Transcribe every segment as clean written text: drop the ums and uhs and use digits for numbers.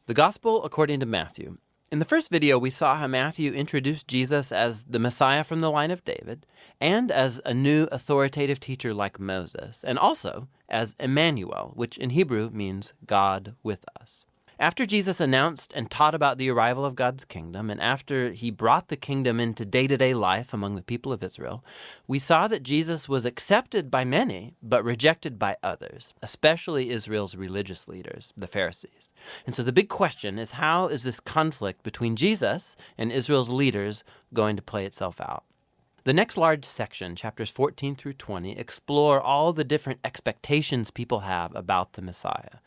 The Gospel according to Matthew. In the first video, we saw how Matthew introduced Jesus as the Messiah from the line of David, and as a new authoritative teacher like Moses, and also as Emmanuel, which in Hebrew means God with us. After Jesus announced and taught about the arrival of God's kingdom, and after he brought the kingdom into day-to-day life among the people of Israel, we saw that Jesus was accepted by many, but rejected by others, especially Israel's religious leaders, the Pharisees. And so the big question is, how is this conflict between Jesus and Israel's leaders going to play itself out? The next large section, chapters 14 through 20, explore all the different expectations people have about the Messiah.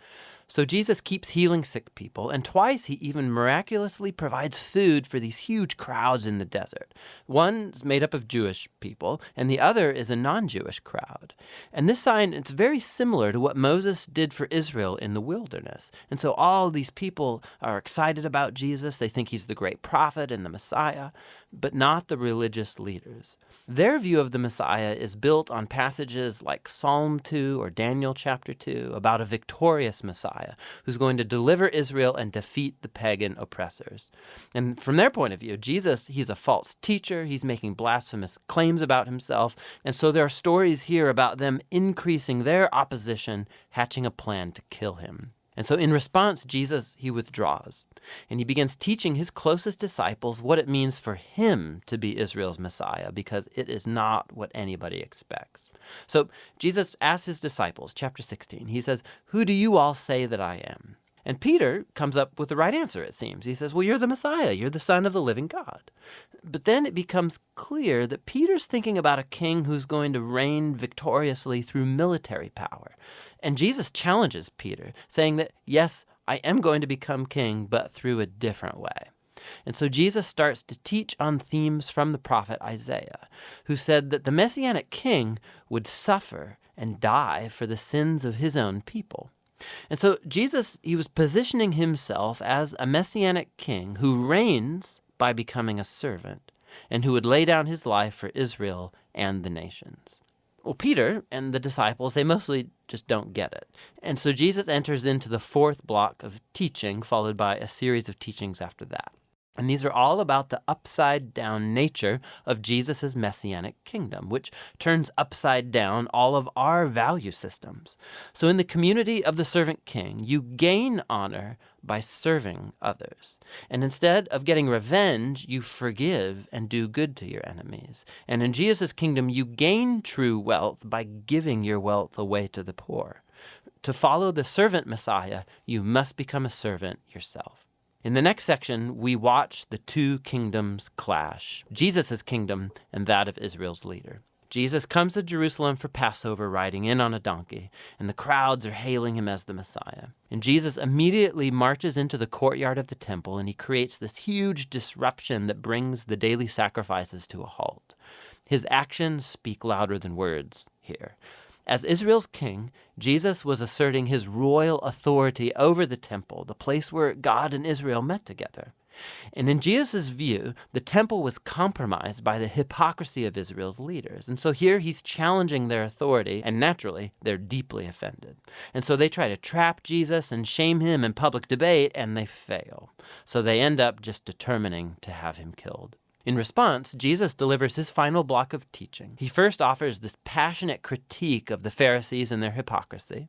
So Jesus keeps healing sick people, and twice he even miraculously provides food for these huge crowds in the desert. One's made up of Jewish people, and the other is a non-Jewish crowd. And this sign, it's very similar to what Moses did for Israel in the wilderness. And so all these people are excited about Jesus. They think he's the great prophet and the Messiah, but not the religious leaders. Their view of the Messiah is built on passages like Psalm 2 or Daniel chapter 2 about a victorious Messiah who's going to deliver Israel and defeat the pagan oppressors. And from their point of view, Jesus, he's a false teacher. He's making blasphemous claims about himself. And so there are stories here about them increasing their opposition, hatching a plan to kill him. And so in response, Jesus, he withdraws, and he begins teaching his closest disciples what it means for him to be Israel's Messiah, because it is not what anybody expects. So Jesus asks his disciples, chapter 16, he says, "Who do you all say that I am?" And Peter comes up with the right answer, it seems. He says, "Well, you're the Messiah. You're the Son of the living God." But then it becomes clear that Peter's thinking about a king who's going to reign victoriously through military power. And Jesus challenges Peter, saying that, yes, I am going to become king, but through a different way. And so Jesus starts to teach on themes from the prophet Isaiah, who said that the Messianic king would suffer and die for the sins of his own people. And so Jesus, he was positioning himself as a Messianic king who reigns by becoming a servant, and who would lay down his life for Israel and the nations. Well, Peter and the disciples, they mostly just don't get it. And so Jesus enters into the fourth block of teaching, followed by a series of teachings after that. And these are all about the upside-down nature of Jesus' messianic kingdom, which turns upside down all of our value systems. So in the community of the servant king, you gain honor by serving others. And instead of getting revenge, you forgive and do good to your enemies. And in Jesus' kingdom, you gain true wealth by giving your wealth away to the poor. To follow the servant Messiah, you must become a servant yourself. In the next section, we watch the two kingdoms clash, Jesus' kingdom and that of Israel's leader. Jesus comes to Jerusalem for Passover riding in on a donkey, and the crowds are hailing him as the Messiah. And Jesus immediately marches into the courtyard of the temple, and he creates this huge disruption that brings the daily sacrifices to a halt. His actions speak louder than words here. As Israel's king, Jesus was asserting his royal authority over the temple, the place where God and Israel met together. And in Jesus' view, the temple was compromised by the hypocrisy of Israel's leaders. And so here he's challenging their authority, and naturally, they're deeply offended. And so they try to trap Jesus and shame him in public debate, and they fail. So they end up just determining to have him killed. In response, Jesus delivers his final block of teaching. He first offers this passionate critique of the Pharisees and their hypocrisy,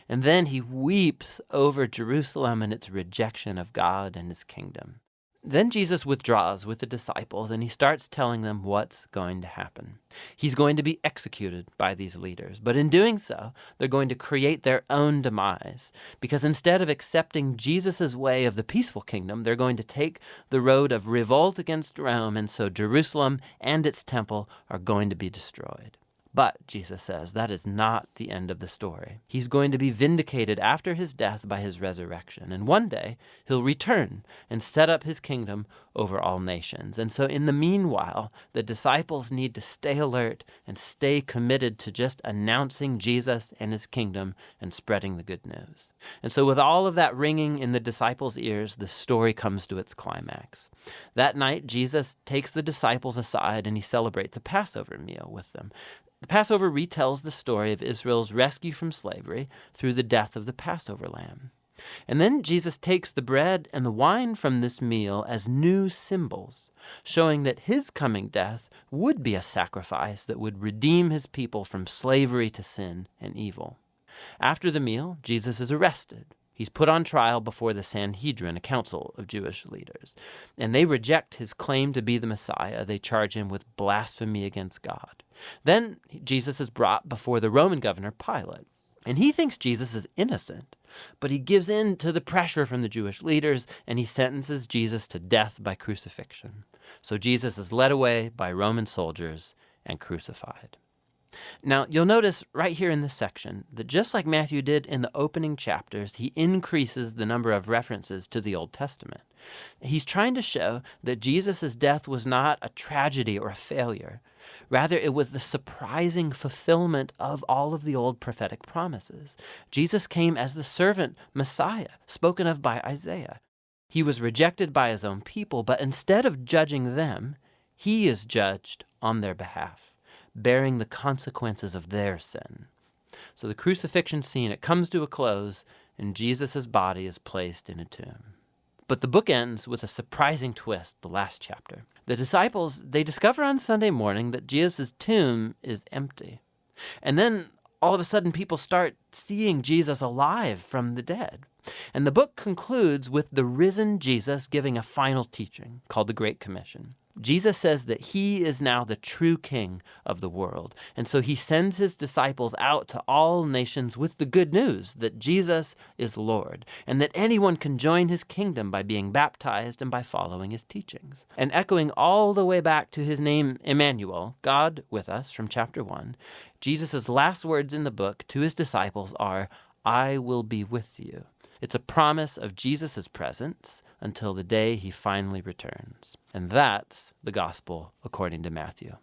and then he weeps over Jerusalem and its rejection of God and his kingdom. Then Jesus withdraws with the disciples, and he starts telling them what's going to happen. He's going to be executed by these leaders, but in doing so, they're going to create their own demise, because instead of accepting Jesus' way of the peaceful kingdom, they're going to take the road of revolt against Rome, and so Jerusalem and its temple are going to be destroyed. But, Jesus says, that is not the end of the story. He's going to be vindicated after his death by his resurrection. And one day, he'll return and set up his kingdom over all nations. And so in the meanwhile, the disciples need to stay alert and stay committed to just announcing Jesus and his kingdom and spreading the good news. And so with all of that ringing in the disciples' ears, the story comes to its climax. That night, Jesus takes the disciples aside and he celebrates a Passover meal with them. The Passover retells the story of Israel's rescue from slavery through the death of the Passover lamb. And then Jesus takes the bread and the wine from this meal as new symbols, showing that his coming death would be a sacrifice that would redeem his people from slavery to sin and evil. After the meal, Jesus is arrested. He's put on trial before the Sanhedrin, a council of Jewish leaders, and they reject his claim to be the Messiah. They charge him with blasphemy against God. Then Jesus is brought before the Roman governor Pilate, and he thinks Jesus is innocent, but he gives in to the pressure from the Jewish leaders, and he sentences Jesus to death by crucifixion. So Jesus is led away by Roman soldiers and crucified. Now, you'll notice right here in this section that just like Matthew did in the opening chapters, he increases the number of references to the Old Testament. He's trying to show that Jesus' death was not a tragedy or a failure. Rather, it was the surprising fulfillment of all of the old prophetic promises. Jesus came as the servant Messiah, spoken of by Isaiah. He was rejected by his own people, but instead of judging them, he is judged on their behalf, bearing the consequences of their sin. So the crucifixion scene, it comes to a close, and Jesus' body is placed in a tomb. But the book ends with a surprising twist, the last chapter. The disciples, they discover on Sunday morning that Jesus' tomb is empty. And then all of a sudden people start seeing Jesus alive from the dead. And the book concludes with the risen Jesus giving a final teaching called the Great Commission. Jesus says that he is now the true king of the world. And so he sends his disciples out to all nations with the good news that Jesus is Lord and that anyone can join his kingdom by being baptized and by following his teachings. And echoing all the way back to his name, Emmanuel, God with us, from chapter 1, Jesus' last words in the book to his disciples are, "I will be with you." It's a promise of Jesus' presence until the day he finally returns. And that's the gospel according to Matthew.